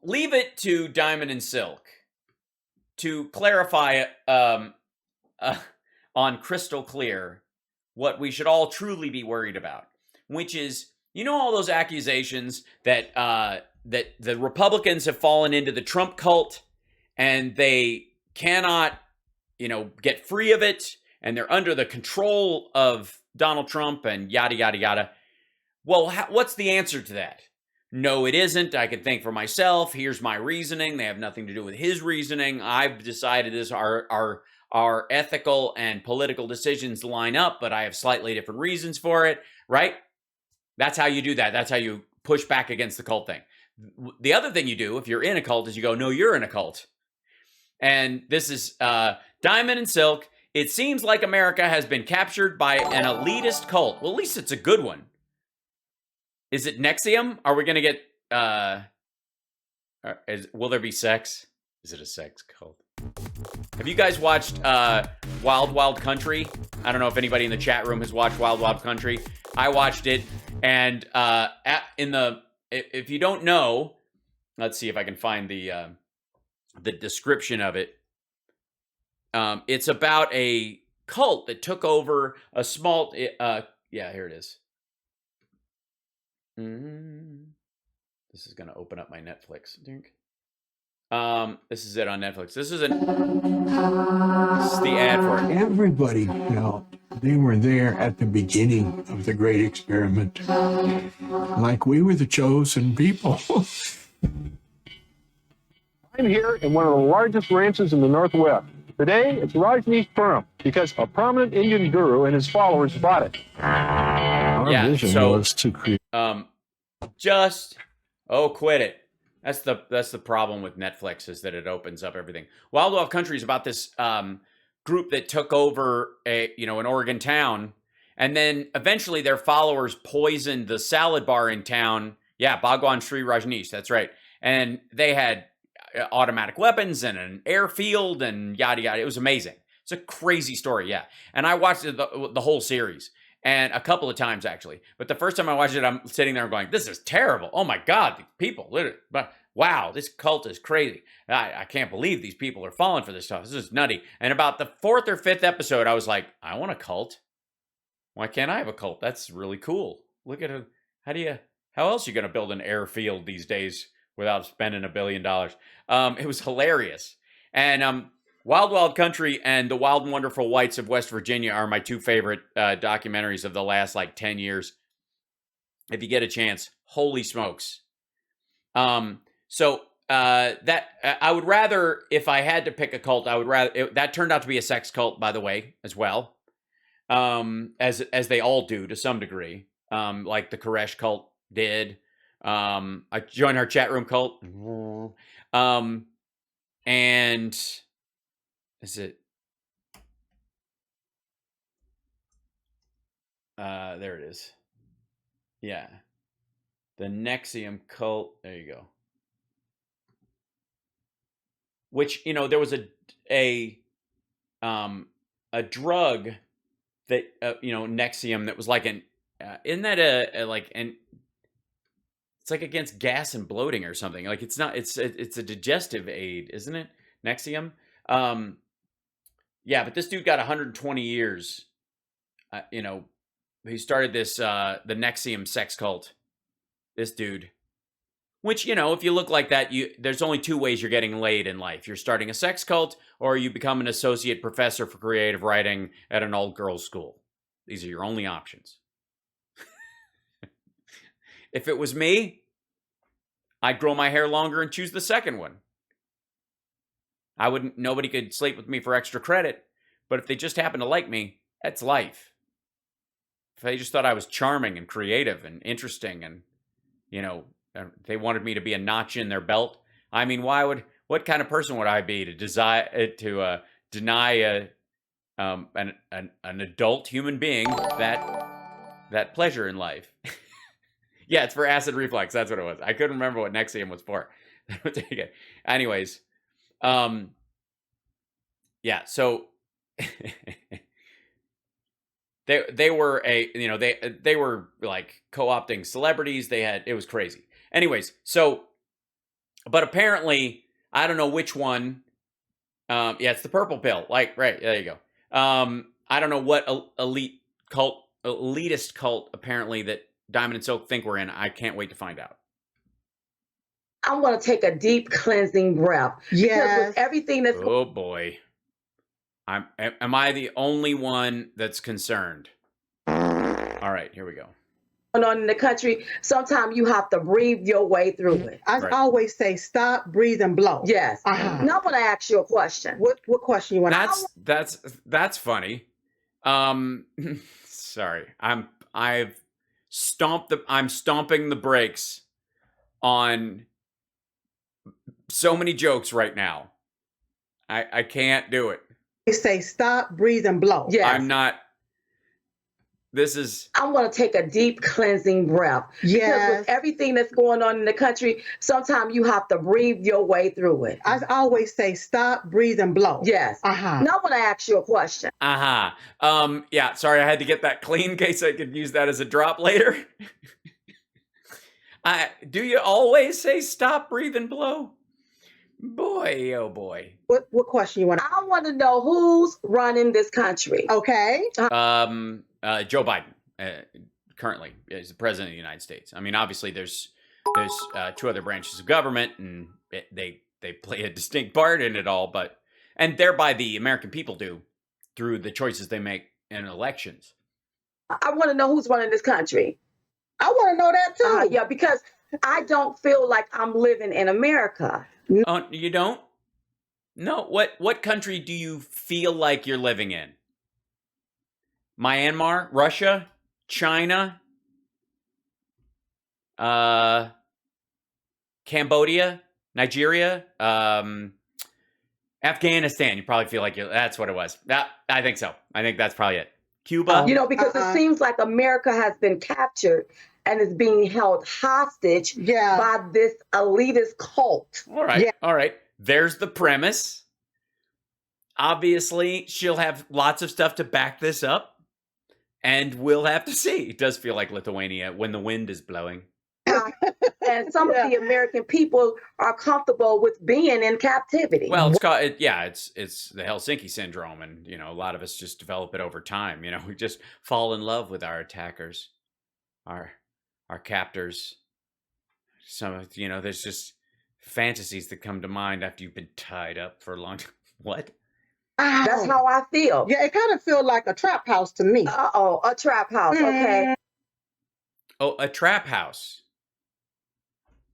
leave it to Diamond and Silk to clarify on crystal clear what we should all truly be worried about, which is, all those accusations that that the Republicans have fallen into the Trump cult and they cannot, get free of it, and they're under the control of Donald Trump and yada yada yada. Well, what's the answer to that? No, it isn't. I can think for myself. Here's my reasoning. They have nothing to do with his reasoning. I've decided this our ethical and political decisions line up, but I have slightly different reasons for it, right? That's how you do that. That's how you push back against the cult thing. The other thing you do if you're in a cult is you go, no, you're in a cult. And this is Diamond and Silk. It seems like America has been captured by an elitist cult. Well, at least it's a good one. Is it NXIVM? Are we going to get, will there be sex? Is it a sex cult? Have you guys watched Wild Wild Country? I don't know if anybody in the chat room has watched Wild Wild Country. I watched it, and if you don't know, let's see if I can find the description of it. It's about a cult that took over a small, yeah, here it is. This is going to open up my Netflix. This is it on Netflix. This is the ad for it. Everybody felt they were there at the beginning of the great experiment. Like we were the chosen people. I'm here in one of the largest ranches in the Northwest. Today, it's Rajneeshpuram because a prominent Indian guru and his followers bought it. Our vision was to create. Quit it. That's the problem with Netflix, is that it opens up everything. Wild Wild Country is about this group that took over an Oregon town, and then eventually their followers poisoned the salad bar in town. Yeah, Bhagwan Sri Rajneesh, that's right. And they had automatic weapons and an airfield and yada yada. It was amazing. It's a crazy story, yeah. And I watched the whole series. And a couple of times, actually. But the first time I watched it, I'm sitting there going, this is terrible. Oh, my God, these people. Literally, wow, this cult is crazy. I can't believe these people are falling for this stuff. This is nutty. And about the 4th or 5th episode, I was like, I want a cult. Why can't I have a cult? That's really cool. Look at it. How else are you going to build an airfield these days without spending $1 billion? It was hilarious. And Wild Wild Country and The Wild and Wonderful Whites of West Virginia are my two favorite documentaries of the last 10 years. If you get a chance, holy smokes. So that I would rather, if I had to pick a cult, I would rather, that turned out to be a sex cult, by the way, as well. As they all do to some degree. Like the Koresh cult did. I joined our chat room cult. And is it? There it is. Yeah. The NXIVM cult. There you go. Which, there was a drug that, NXIVM that was like isn't that it's like against gas and bloating or something. Like it's not, it's a digestive aid, isn't it? NXIVM. Yeah, but this dude got 120 years. He started this, the NXIVM sex cult. This dude. Which, if you look like that, there's only two ways you're getting laid in life. You're starting a sex cult, or you become an associate professor for creative writing at an all-girls school. These are your only options. If it was me, I'd grow my hair longer and choose the second one. Nobody could sleep with me for extra credit, but if they just happen to like me, that's life. If they just thought I was charming and creative and interesting and, they wanted me to be a notch in their belt. I mean, what kind of person would I be to deny an adult human being that pleasure in life? Yeah, it's for acid reflux. That's what it was. I couldn't remember what NXIVM was for. Anyways, yeah. So they were they were like co-opting celebrities. It was crazy. Anyways, so But apparently, I don't know which one. Yeah, it's the purple pill. Like, right, there you go. I don't know what elitist cult apparently that Diamond and Silk think we're in. I can't wait to find out. I want to take a deep cleansing breath. Because Yes. with everything that's Oh boy. Am I the only one that's concerned? All right, here we go. going on in the country, sometimes you have to breathe your way through it. I Right. always say stop, breathe, and blow. Yes. Uh-huh. Now I want to ask you a question. What question you want? That's funny. Sorry. I'm stomping the brakes on so many jokes right now. I can't do it. They say stop, breathe, and blow. Yes. I'm not. This is. I want to take a deep cleansing breath. Because Yes. with everything that's going on in the country, sometimes you have to breathe your way through it. I always say stop, breathe, and blow. Yes. Uh-huh. Now I want to ask you a question. Yeah, sorry, I had to get that clean in case I could use that as a drop later. Do you always say stop, breathe, and blow? Boy, oh boy. What question you want? I want to know who's running this country. Okay. Joe Biden currently is the president of the United States. I mean, obviously, there's two other branches of government, and they play a distinct part in it all, and thereby the American people do through the choices they make in elections. I want to know who's running this country. I want to know that too. Yeah, because I don't feel like I'm living in America. Oh, you don't? No. What country do you feel like you're living in? Myanmar, Russia, China, Cambodia, Nigeria, Afghanistan. You probably feel like that's what it was. I think so. I think that's probably it. Cuba. You know, because it seems like America has been captured and is being held hostage by this elitist cult. All right. Yeah. All right. There's the premise. Obviously, she'll have lots of stuff to back this up, and we'll have to see. It does feel like Lithuania when the wind is blowing. And some of the American people are comfortable with being in captivity. Well, it's called, it's the Helsinki syndrome, and a lot of us just develop it over time. We just fall in love with our attackers, our captors. Some there's just fantasies that come to mind after you've been tied up for a long time. What? That's how I feel. Yeah, it kind of feels like a trap house to me. A trap house. Okay. Oh, a trap house.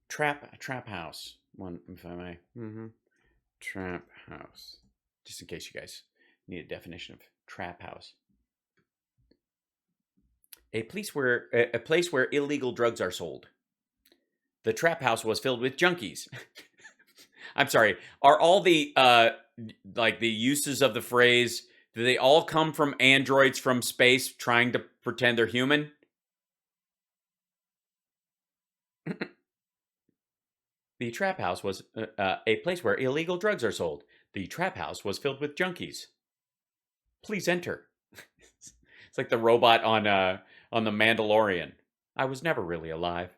Trap house. One, if I may. Trap house. Just in case you guys need a definition of trap house. A place where illegal drugs are sold. The trap house was filled with junkies. I'm sorry. Are all the the uses of the phrase, do they all come from androids from space trying to pretend they're human? The trap house was a place where illegal drugs are sold. The trap house was filled with junkies. Please enter. It's like the robot on The Mandalorian. I was never really alive.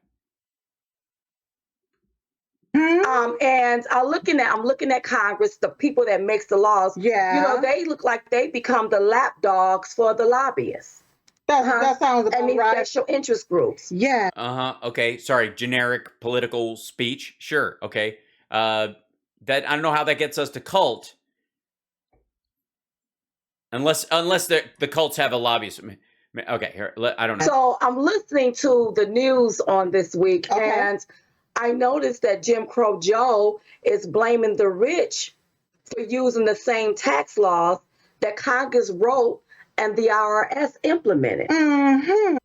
And I'm looking at Congress, the people that makes the laws. Yeah. They look like they become the lapdogs for the lobbyists. That sounds about and these right. special interest groups. Yeah. Okay. Sorry. Generic political speech. Sure. Okay. That I don't know how that gets us to cult. Unless the cults have a lobbyist. Okay. Here. I don't know. So I'm listening to the news on this week, and I noticed that Jim Crow Joe is blaming the rich for using the same tax laws that Congress wrote and the IRS implemented. Mm-hmm.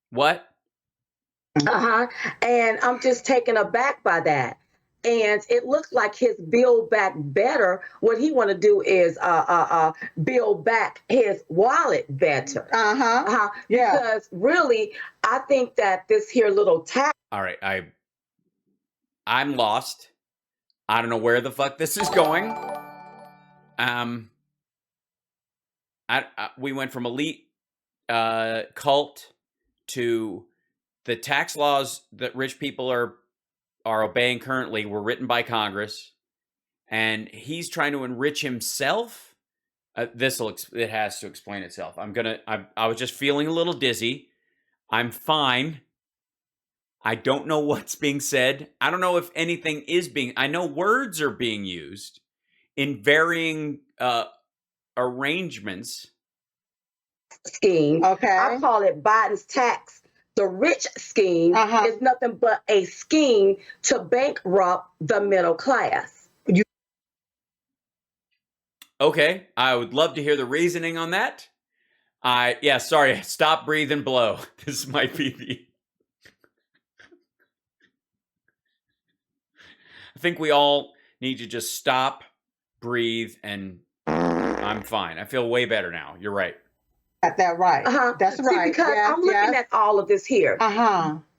What? And I'm just taken aback by that. And it looks like his Build Back Better, what he want to do is build back his wallet better. Yeah. Because really, I think that this here little tax. All right, I'm lost. I don't know where the fuck this is going. We went from elite cult to the tax laws that rich people are obeying currently were written by Congress, and he's trying to enrich himself. It has to explain itself. I was just feeling a little dizzy. I'm fine. I don't know what's being said. I don't know if anything is being. I know words are being used in varying arrangements. Scheme. Okay. I call it Biden's tax. The rich scheme Uh-huh. is nothing but a scheme to bankrupt the middle class. Okay, I would love to hear the reasoning on that. Sorry, stop, breathe, and blow. This might be the. I think we all need to just stop, breathe, and I'm fine. I feel way better now. You're right. Got that right. That's See, right. because Yes, I'm looking yes. at all of this here.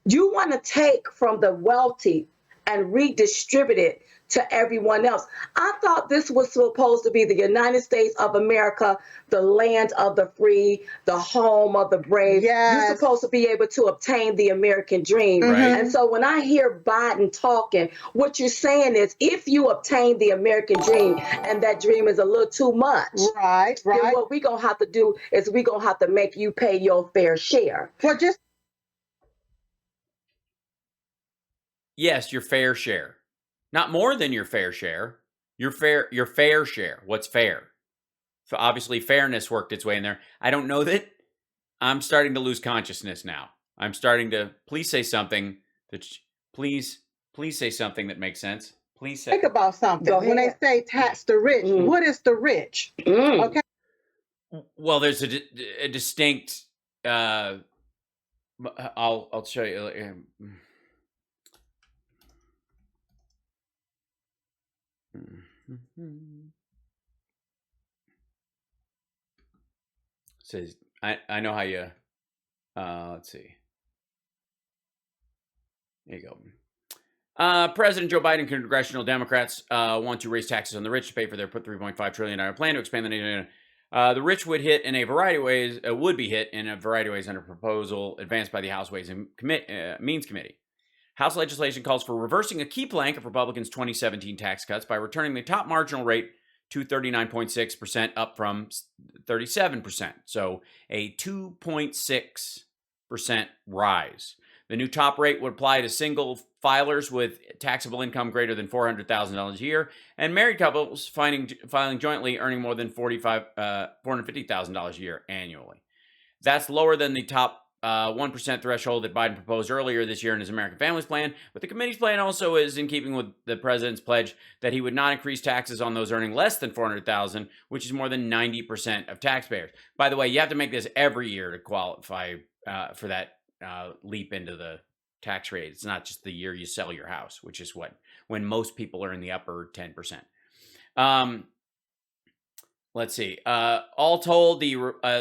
You want to take from the wealthy and redistribute it to everyone else. I thought this was supposed to be the United States of America, the land of the free, the home of the brave. Yes. You're supposed to be able to obtain the American dream. Right. And so when I hear Biden talking, what you're saying is if you obtain the American dream and that dream is a little too much, Right, then right. what we're going to have to do is we're going to have to make you pay your fair share. Well, just Yes, your fair share. Not more than your fair share. Your fair share. What's fair? So obviously fairness worked its way in there. I don't know that. I'm starting to lose consciousness now. I'm starting to please say something that please say something that makes sense. Please say think about something. Go When they ahead. say tax the rich, what is the rich? Okay. Well, there's a distinct I'll show you. Says I know how you let's see. There you go. President Joe Biden, congressional Democrats want to raise taxes on the rich to pay for their $3.5 trillion plan to expand the nation. The rich would be hit in a variety of ways under a proposal advanced by the House Ways and Means Committee. House legislation calls for reversing a key plank of Republicans' 2017 tax cuts by returning the top marginal rate to 39.6%, up from 37%. So a 2.6% rise. The new top rate would apply to single filers with taxable income greater than $400,000 a year, and married couples filing jointly earning more than $450,000 a year annually. That's lower than the top 1% threshold that Biden proposed earlier this year in his American Families Plan, but the committee's plan also is in keeping with the president's pledge that he would not increase taxes on those earning less than $400,000, which is more than 90% of taxpayers. By the way, you have to make this every year to qualify for that leap into the tax rate. It's not just the year you sell your house, which is when most people are in the upper 10%. Let's see. All told, the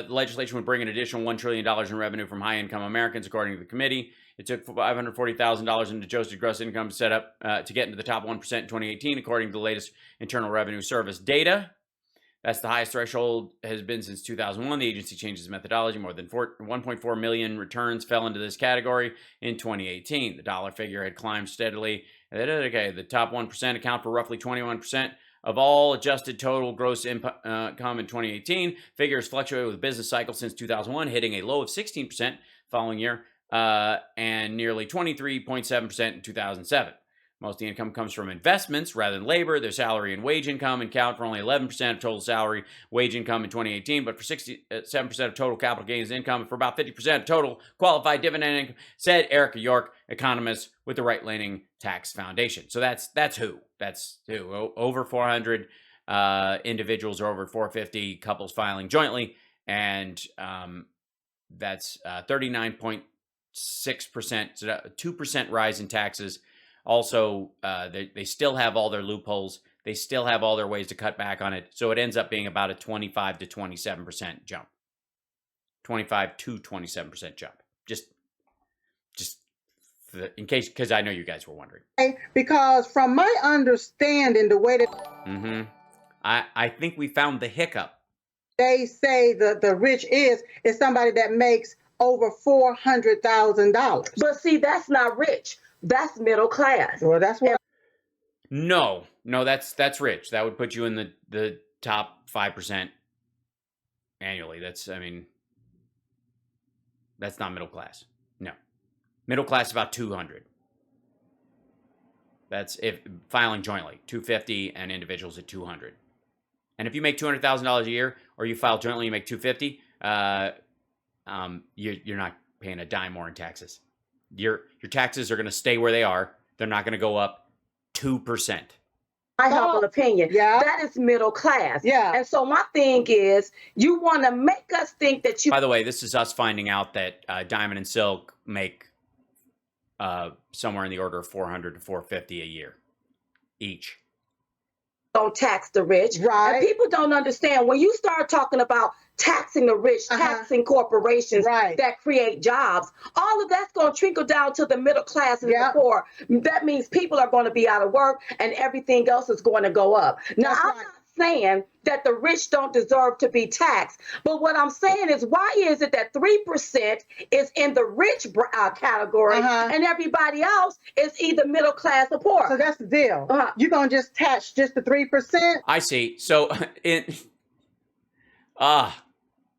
legislation would bring an additional $1 trillion in revenue from high-income Americans, according to the committee. It took $540,000 in adjusted gross income to set up to get into the top 1% in 2018, according to the latest Internal Revenue Service data. That's the highest threshold has been since 2001. The agency changed its methodology. More than 1.4 million returns fell into this category in 2018. The dollar figure had climbed steadily. Okay, the top 1% account for roughly 21% of all adjusted total gross income in 2018. Figures fluctuated with business cycle since 2001, hitting a low of 16% following year and nearly 23.7% in 2007. Most of the income comes from investments rather than labor. Their salary and wage income account for only 11% of total salary wage income in 2018, but for 67% of total capital gains income and for about 50% of total qualified dividend income, said Erica York, economist with the right-leaning Tax Foundation. So that's who. That's who. Over 400 individuals or over 450 couples filing jointly, and that's 39.6%, so a 2% rise in taxes. Also, they still have all their loopholes. They still have all their ways to cut back on it. So it ends up being about a 25 to 27% jump. 25 to 27% jump. Just in case, because I know you guys were wondering. Because from my understanding, the way that I think we found the hiccup. they say the rich is somebody that makes over $400,000. But see, that's not rich. That's middle class. Well, that's what. No, that's rich. That would put you in the top 5% annually. That's not middle class. No. Middle class about 200. That's if filing jointly, 250 and individuals at 200. And if you make $200,000 a year or you file jointly, you make 250, you're not paying a dime more in taxes. Your taxes are going to stay where they are. They're not going to go up 2%. My humble opinion. Yeah. That is middle class. Yeah. And so my thing is, you want to make us think that you By the way, this is us finding out that Diamond and Silk make somewhere in the order of $400 to $450 a year each. don't tax the rich. Right. And people don't understand when you start talking about taxing the rich, taxing corporations that create jobs, all of that's going to trickle down to the middle class and the poor. That means people are going to be out of work and everything else is going to go up. Now, I'm not saying that the rich don't deserve to be taxed, but what I'm saying is, why is it that 3% is in the rich category and everybody else is either middle class or poor? So that's the deal. You're going to just tax just the 3%? I see. So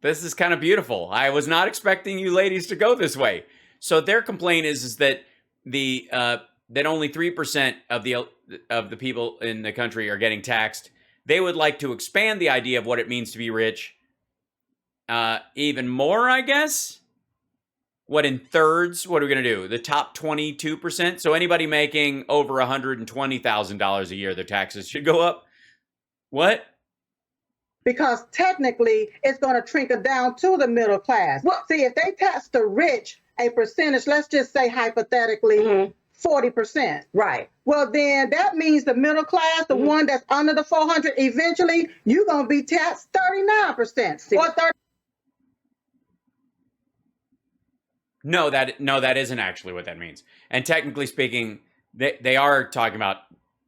this is kind of beautiful. I was not expecting you ladies to go this way. So their complaint is that that only 3% of the people in the country are getting taxed. They would like to expand the idea of what it means to be rich even more, I guess. What, in thirds? What are we going to do? The top 22%? So anybody making over $120,000 a year, their taxes should go up? What? Because technically, it's going to trickle down to the middle class. Well, see, if they tax the rich a percentage, let's just say hypothetically, 40%. Right. Well, then that means the middle class, the one that's under the 400, eventually you're going to be taxed 39% or 30. No, that isn't actually what that means. And technically speaking, they are talking about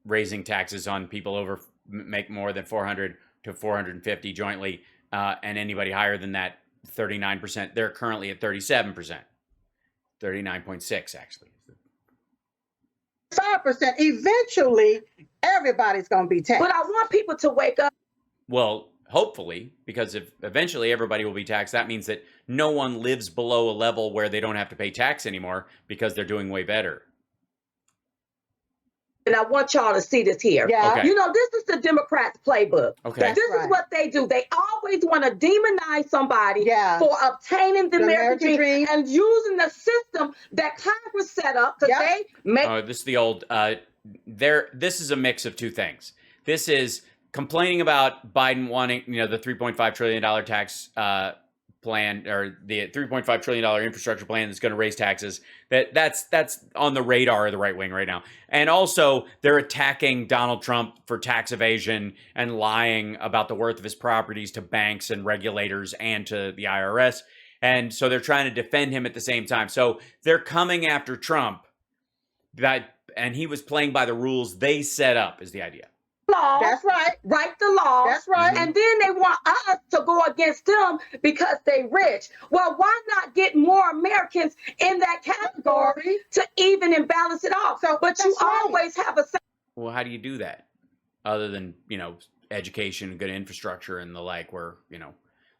raising taxes on people make more than 400 to 450 jointly, and anybody higher than that, 39%. They're currently at 37%, 39.6 actually. 5%. Eventually, everybody's going to be taxed. But I want people to wake up. Well, hopefully, because if eventually everybody will be taxed, that means that no one lives below a level where they don't have to pay tax anymore because they're doing way better. And I want y'all to see this here. Yeah. Okay. You know, this is the Democrats' playbook. Okay. This is what they do. They always want to demonize somebody for obtaining the American dream and using the system that Congress set up because they make. Oh, this is the old. This is a mix of two things. This is complaining about Biden wanting, the $3.5 trillion tax plan, or the $3.5 trillion infrastructure plan that's going to raise taxes. That's on the radar of the right wing right now. And also, they're attacking Donald Trump for tax evasion and lying about the worth of his properties to banks and regulators and to the IRS. And so they're trying to defend him at the same time. So they're coming after Trump, and he was playing by the rules they set up, is the idea. Laws, that's right. Write the law. That's right. And then they want us to go against them because they rich. Well, why not get more Americans in that category to even and balance it off? But you always have a. Well, how do you do that? Other than, education and good infrastructure and the like, where,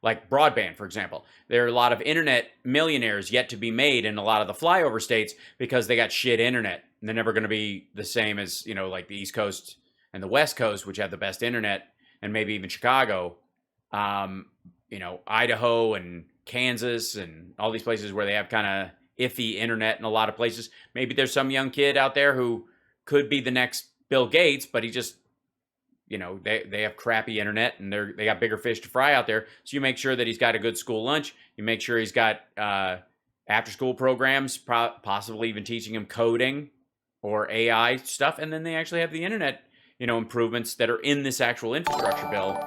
like broadband, for example. There are a lot of internet millionaires yet to be made in a lot of the flyover states because they got shit internet. And they're never going to be the same as, like the East Coast and the West Coast, which have the best internet, and maybe even Chicago, Idaho and Kansas and all these places where they have kind of iffy internet in a lot of places. Maybe there's some young kid out there who could be the next Bill Gates, but he just, they have crappy internet and they got bigger fish to fry out there. So you make sure that he's got a good school lunch. You make sure he's got after school programs, possibly even teaching him coding or AI stuff. And then they actually have the internet improvements that are in this actual infrastructure bill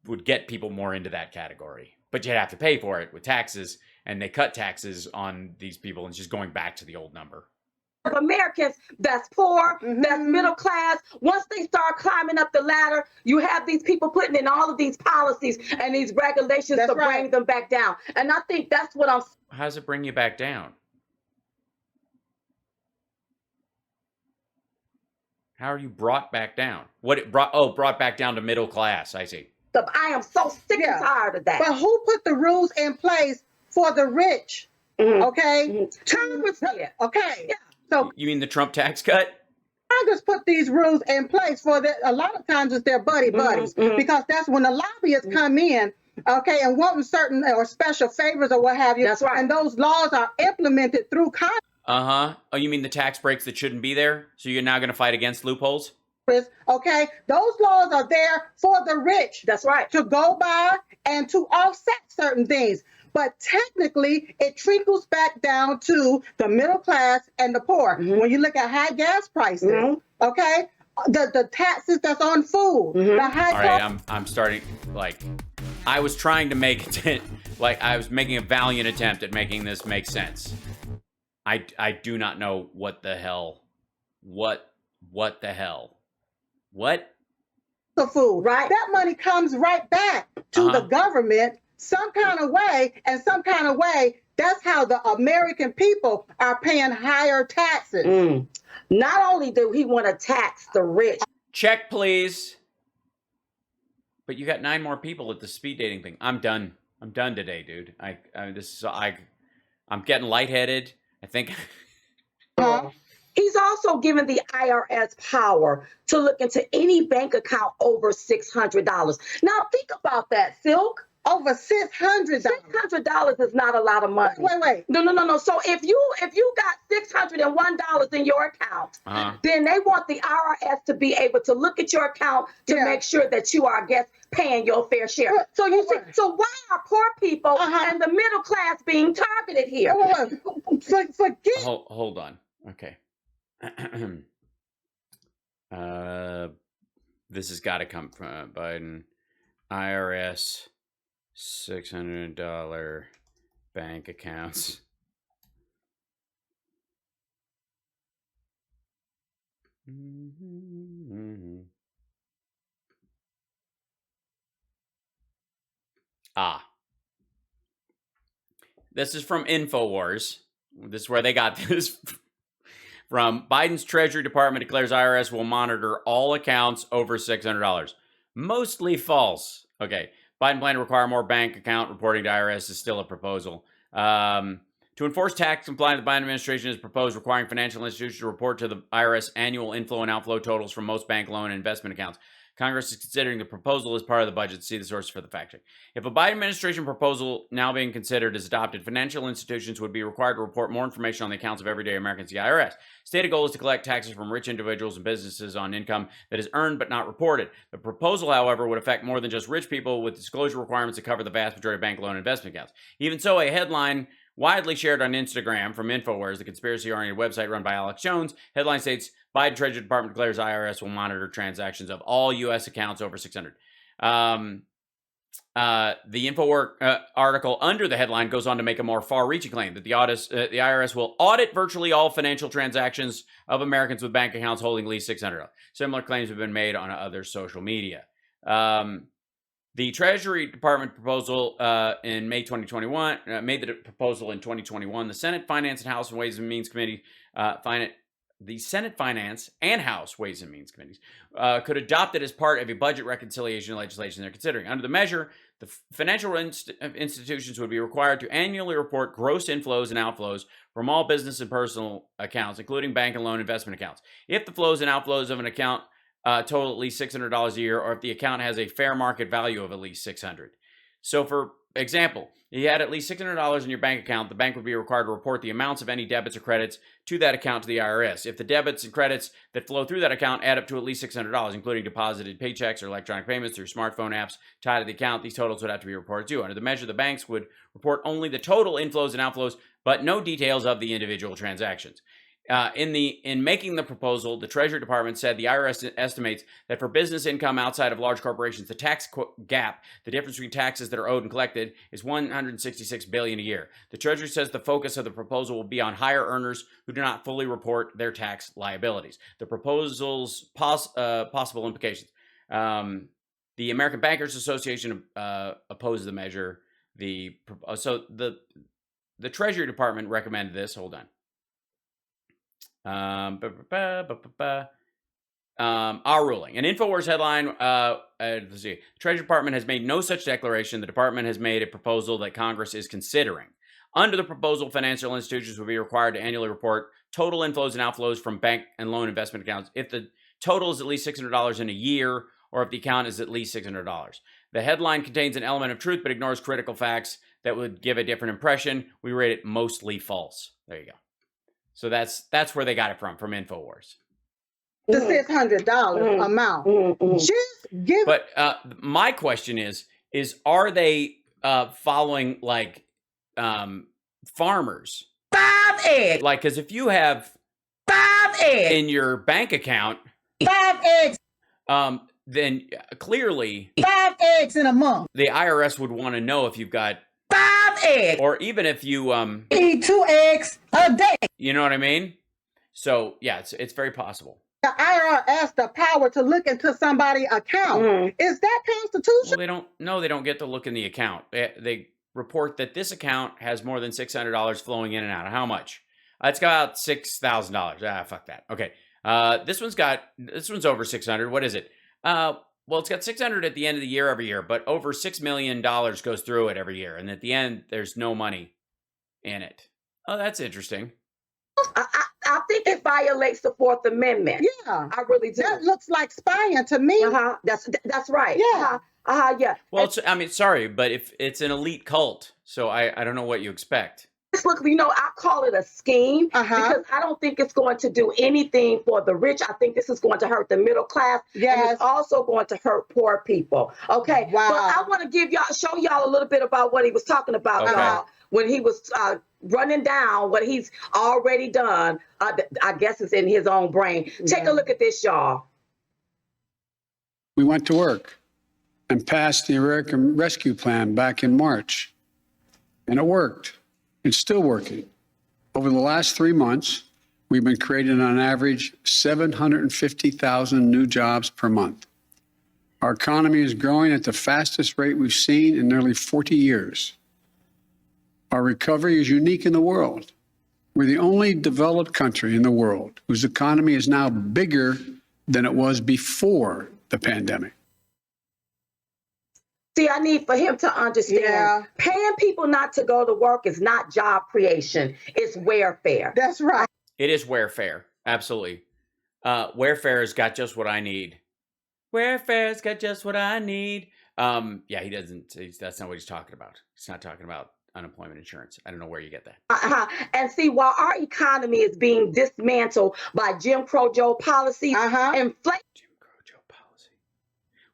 would get people more into that category. But you'd have to pay for it with taxes, and they cut taxes on these people, and it's just going back to the old number. of Americans that's poor, that's middle class. Once they start climbing up the ladder, you have these people putting in all of these policies and these regulations to bring them back down. And I think that's what I'm. How does it bring you back down? How are you brought back down? What it brought? Oh, brought back down to middle class. I see. I am so sick and tired of that. But who put the rules in place for the rich? Okay, Congress. Okay, so You mean the Trump tax cut? Congress put these rules in place for that. A lot of times it's their buddies, because that's when the lobbyists come in, okay, and wanting certain or special favors or what have you. That's right. And those laws are implemented through Congress. Oh, you mean the tax breaks that shouldn't be there? So you're now going to fight against loopholes? Okay, those laws are there for the rich. That's right. To go by and to offset certain things. But technically, it trickles back down to the middle class and the poor. When you look at high gas prices, okay, the taxes that's on food, the high. All right, I'm starting, like, I was trying to make it, like, I was making a valiant attempt at making this make sense. I do not know what the hell. What the hell? What? The food, right? That money comes right back to the government some kind of way, and some kind of way, that's how the American people are paying higher taxes. Not only do he want to tax the rich. Check, please. But you got 9 more people at the speed dating thing. I'm done. I'm done today, dude. I'm getting lightheaded. I think. He's also given the IRS power to look into any bank account over $600. Now think about that, Silk. Over $600. $600 is not a lot of money. Wait. No. So if you got $601 in your account, then they want the IRS to be able to look at your account to make sure that you are, I guess, paying your fair share. So you see, so why are poor people and the middle class being targeted here? Forget. Hold on. Okay. This has got to come from Biden. IRS $600 bank accounts. This is from InfoWars. This is where they got this from. Biden's Treasury Department declares IRS will monitor all accounts over $600. Mostly false. Okay. Biden plan to require more bank account reporting to IRS is still a proposal. To enforce tax compliance, the Biden administration has proposed requiring financial institutions to report to the IRS annual inflow and outflow totals from most bank loan and investment accounts. Congress is considering the proposal as part of the budget. See the source for the fact check. If a Biden administration proposal now being considered is adopted, financial institutions would be required to report more information on the accounts of everyday Americans to the IRS. Stated goal is to collect taxes from rich individuals and businesses on income that is earned but not reported. The proposal, however, would affect more than just rich people, with disclosure requirements to cover the vast majority of bank loan and investment accounts. Even so, a headline widely shared on Instagram from InfoWars, the conspiracy-oriented website run by Alex Jones, headline states, Biden Treasury Department declares IRS will monitor transactions of all U.S. accounts over 600. The InfoWars article under the headline goes on to make a more far-reaching claim that the IRS will audit virtually all financial transactions of Americans with bank accounts holding at least $600. Similar claims have been made on other social media. The Treasury Department proposal in May 2021 made the proposal in 2021. The Senate Finance and House Ways and Means Committee the Senate Finance and House Ways and Means Committees could adopt it as part of a budget reconciliation legislation they're considering. Under the measure, the financial institutions would be required to annually report gross inflows and outflows from all business and personal accounts, including bank and loan investment accounts. If the flows and outflows of an account total at least $600 a year, or if the account has a fair market value of at least $600. So for example, if you had at least $600 in your bank account, the bank would be required to report the amounts of any debits or credits to that account to the IRS. If the debits and credits that flow through that account add up to at least $600, including deposited paychecks or electronic payments through smartphone apps tied to the account, these totals would have to be reported too. Under the measure, the banks would report only the total inflows and outflows, but no details of the individual transactions. In making the proposal, the Treasury Department said the IRS estimates that for business income outside of large corporations, the tax gap, the difference between taxes that are owed and collected, is $166 billion a year. The Treasury says the focus of the proposal will be on higher earners who do not fully report their tax liabilities. The proposal's possible implications. The American Bankers Association opposed the measure. The Treasury Department recommended this. Hold on. Our ruling. An InfoWars headline, let's see. The Treasury Department has made no such declaration. The department has made a proposal that Congress is considering. Under the proposal, financial institutions will be required to annually report total inflows and outflows from bank and loan investment accounts if the total is at least $600 in a year, or if the account is at least $600. The headline contains an element of truth but ignores critical facts that would give a different impression. We rate it mostly false. There you go. So that's where they got it from InfoWars. The $600 amount. Just give. But my question is are they following like farmers? 5 eggs. Like, because if you have 5 eggs in your bank account, 5 eggs. Then clearly 5 eggs in a month. the IRS would want to know if you've got 5 eggs. or even if you Eat 2 eggs a day. you know what I mean? So yeah, it's very possible. The IRS has the power to look into somebody's account. Is that constitutional? Well, they don't get to look in the account. They report that this account has more than $600 flowing in and out. How much? It's got $6,000. Fuck that. Okay. This one's over 600. What is it? Well, it's got 600 at the end of the year every year, but over $6 million goes through it every year. And at the end, there's no money in it. Oh, that's interesting. I think it violates the Fourth Amendment. Yeah. I really do. That looks like spying to me. That's right. Yeah. Yeah. Well, sorry, but if it's an elite cult, so I don't know what you expect. Look, I call it a scheme because I don't think it's going to do anything for the rich. I think this is going to hurt the middle class. Yes. And it's also going to hurt poor people. Okay. Wow. But I want to show y'all a little bit about what he was talking about when he was running down what he's already done. I guess it's in his own brain. Take a look at this, y'all. We went to work and passed the American Rescue Plan back in March, and it worked. It's still working. Over the last 3 months, we've been creating on average 750,000 new jobs per month. Our economy is growing at the fastest rate we've seen in nearly 40 years. Our recovery is unique in the world. We're the only developed country in the world whose economy is now bigger than it was before the pandemic. See, I need for him to understand paying people not to go to work is not job creation. It's welfare. That's right. It is welfare. Absolutely. Welfare's got just what I need. Welfare's got just what I need. Yeah, he doesn't. That's not what he's talking about. He's not talking about unemployment insurance. I don't know where you get that. And see, while our economy is being dismantled by Jim Crow Joe policies, inflation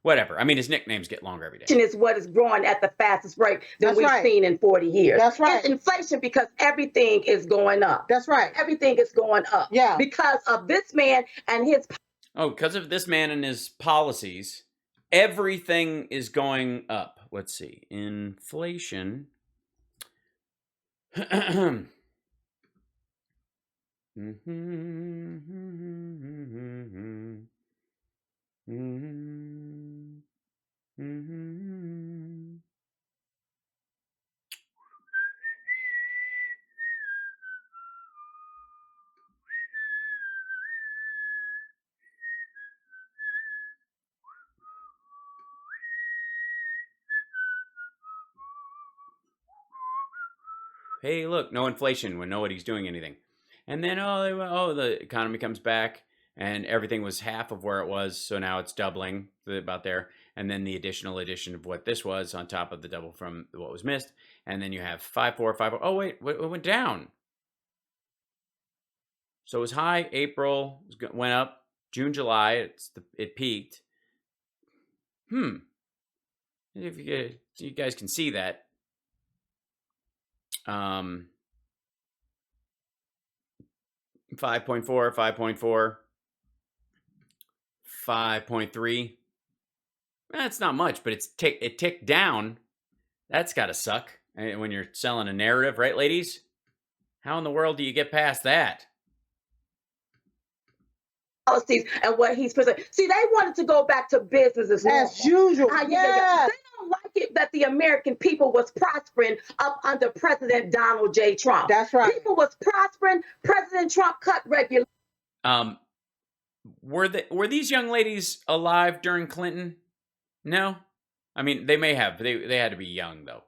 whatever. I mean, his nicknames get longer every day. is what is growing at the fastest rate that we've seen in 40 years. That's right. It's inflation because everything is going up. That's right. Everything is going up. Yeah. Because of this man and his... Oh, because of this man and his policies, everything is going up. Let's see. Inflation. Hey, look, no inflation when nobody's doing anything. And then, the economy comes back and everything was half of where it was. So now it's doubling about there. And then the additional addition of what this was on top of the double from what was missed. And then you have 5.4, 5.4. Oh, wait, it went down. So it was high, April, went up, June, July, it peaked. If you guys can see that. 5.4, 5.4, 5.3. That's not much, but it ticked down. That's got to suck when you're selling a narrative, right, ladies? How in the world do you get past that? Policies and what he's presenting. See, they wanted to go back to business as usual. Yeah. Yes. They don't like it that the American people was prospering up under President Donald J. Trump. That's right. People was prospering. President Trump cut regulations. Were these young ladies alive during Clinton? No, I mean they may have. They had to be young though.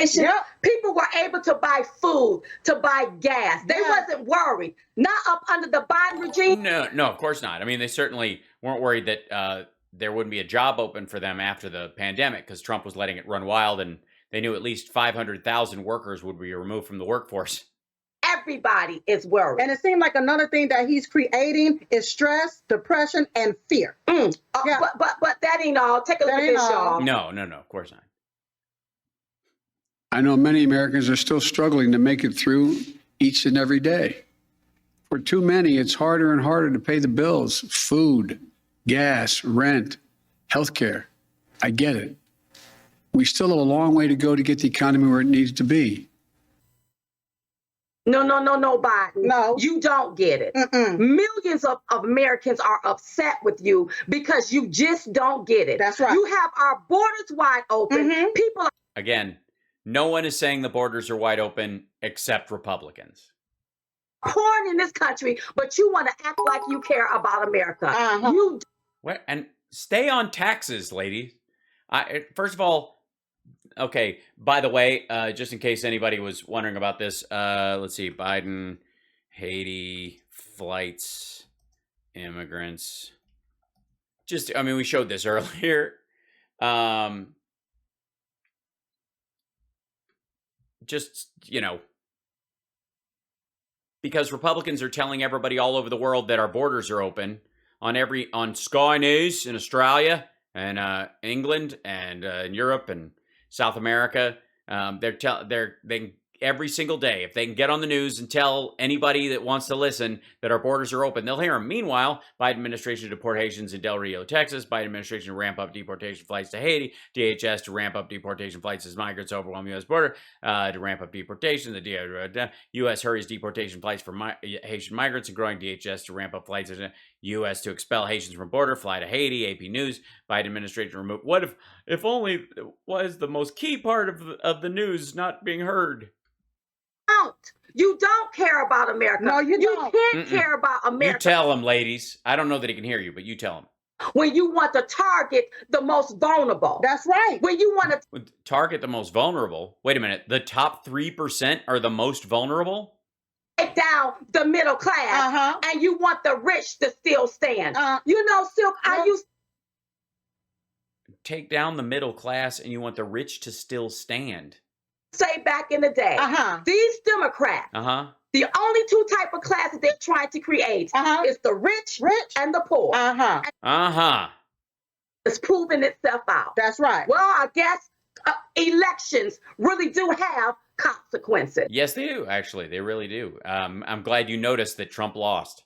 Yep. People were able to buy food, to buy gas. They wasn't worried. Not up under the Biden regime. No, of course not. I mean, they certainly weren't worried that there wouldn't be a job open for them after the pandemic because Trump was letting it run wild, and they knew at least 500,000 workers would be removed from the workforce. Everybody is worried. And it seemed like another thing that he's creating is stress, depression, and fear. Yeah. But that ain't all. Take a look at this, y'all. No, of course not. I know many Americans are still struggling to make it through each and every day. For too many, it's harder and harder to pay the bills, food, gas, rent, healthcare. I get it. We still have a long way to go to get the economy where it needs to be. No, Biden. No. You don't get it. Millions of Americans are upset with you because you just don't get it. That's right. You have our borders wide open. People are Again, no one is saying the borders are wide open except Republicans. pouring in this country, but you want to act like you care about America. You What? And stay on taxes, ladies. First of all, okay, by the way, just in case anybody was wondering about this, let's see, Biden, Haiti, flights, immigrants. We showed this earlier. Because Republicans are telling everybody all over the world that our borders are open on Sky News in Australia and England and in Europe and South America. They every single day, if they can get on the news and tell anybody that wants to listen that our borders are open, they'll hear them. Meanwhile, Biden administration to deport Haitians in Del Rio, Texas. Biden administration to ramp up deportation flights to Haiti. DHS to ramp up deportation flights as migrants overwhelm U.S. border. To ramp up deportation. The U.S. hurries deportation flights for Haitian migrants and growing. DHS to ramp up flights. U.S. to expel Haitians from border. Fly to Haiti. AP News. Biden administration to remove. What if only was the most key part of the news not being heard? You don't care about America. No, you don't. You can't care about America. You tell them, ladies. I don't know that he can hear you, but you tell them. When you want to target the most vulnerable. That's right. When you want to target the most vulnerable. Wait a minute. The top 3% are the most vulnerable? take down the middle class, and you want the rich to still stand. Silk, I used take down the middle class and you want the rich to still stand. Say back in the day, these Democrats, the only two type of classes they're trying to create is the rich and the poor. It's proven itself out. That's right. Well, I guess elections really do have consequences. Yes, they do. Actually, they really do. I'm glad you noticed that Trump lost.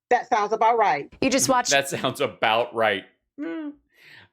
That sounds about right. You just watched. That sounds about right.